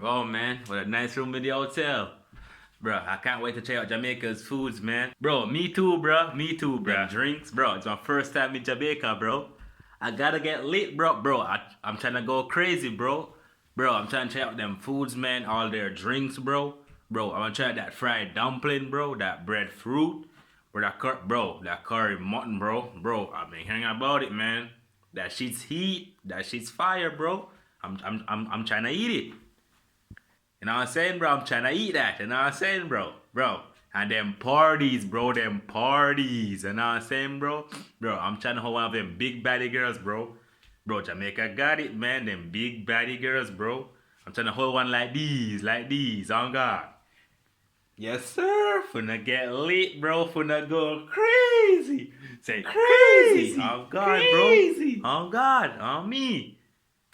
Oh man, what a nice room in the hotel. Bro, I can't wait to try out Jamaica's foods, man. Bro, me too, bro. Me too, bro. Them drinks, bro. It's my first time in Jamaica, bro. I gotta get lit, bro. I'm trying to go crazy, bro. Bro, I'm trying to try out them foods, man. All their drinks, bro. Bro, I'm gonna try that fried dumpling, bro. That breadfruit. That curry mutton, bro. Bro, I've been hearing about it, man. That shit's heat. That shit's fire, bro. I'm trying to eat it. You know what I'm saying, bro? I'm trying to eat that. You know what I'm saying, bro? Bro. And them parties, bro. Them parties. You know what I'm saying, bro? Bro, I'm trying to hold one of them big baddie girls, bro. Bro, Jamaica got it, man. Them big baddie girls, bro. I'm trying to hold one like these, on God. Yes, sir. Finna get lit, bro. Finna go crazy. Say crazy. On God, crazy. Bro. On God. On me.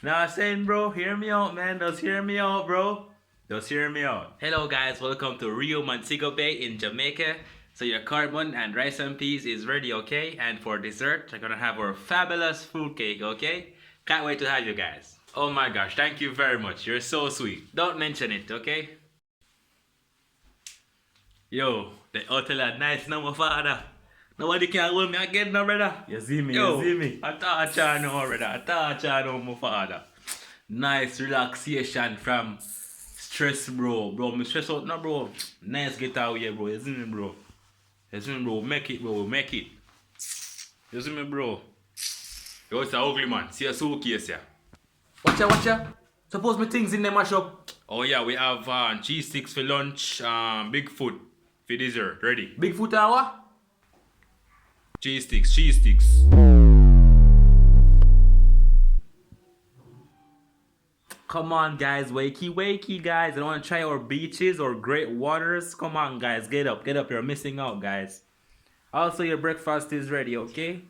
Know what I'm saying, bro? Hear me out, man. Just hear me out, bro. Just hear me out. Hello, guys. Welcome to Rio Montego Bay in Jamaica. So your carbon and rice and peas is ready, okay? And for dessert, we're gonna have our fabulous fruit cake, okay? Can't wait to have you guys. Oh my gosh, thank you very much. You're so sweet. Don't mention it, okay? Yo, the hotel are nice now, my father. Nobody can hold me again, no, brother. You see me, you see me. I thought I know, brother. I thought I know, my father. Nice relaxation from stress, bro. Bro, me stress out now, bro. Nice get out here, bro. You see me, bro. You see me, bro. Make it, bro. Make it. You see me, bro. Yo, it's a ugly man. See a suitcase here. Watch ya. Suppose my things in the mash up. Oh yeah, we have cheese sticks for lunch, big food for dessert. Ready? Big food and what? Cheese sticks. Come on, guys, wakey, guys. I want to try our beaches or great waters. Come on, guys, get up. You're missing out, guys. Also, your breakfast is ready, okay?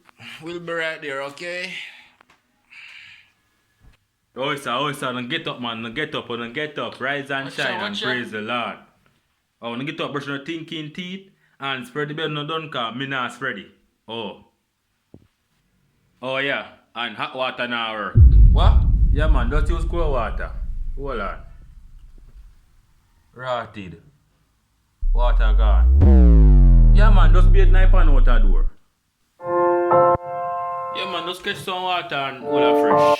We'll be right there, okay? Oh, sir, don't get up, man. Don't get up. Rise and shine and praise the Lord. Oh, don't get up, brush your thinking teeth and spread the bed no done, cause me not spread it. Oh, yeah, and hot water now work. What? Yeah, man, just use cold water. Hold on. Rotted. Water gone. Yeah, man, just bathe knife and out the door. Yeah, man, just catch some water and hold it fresh.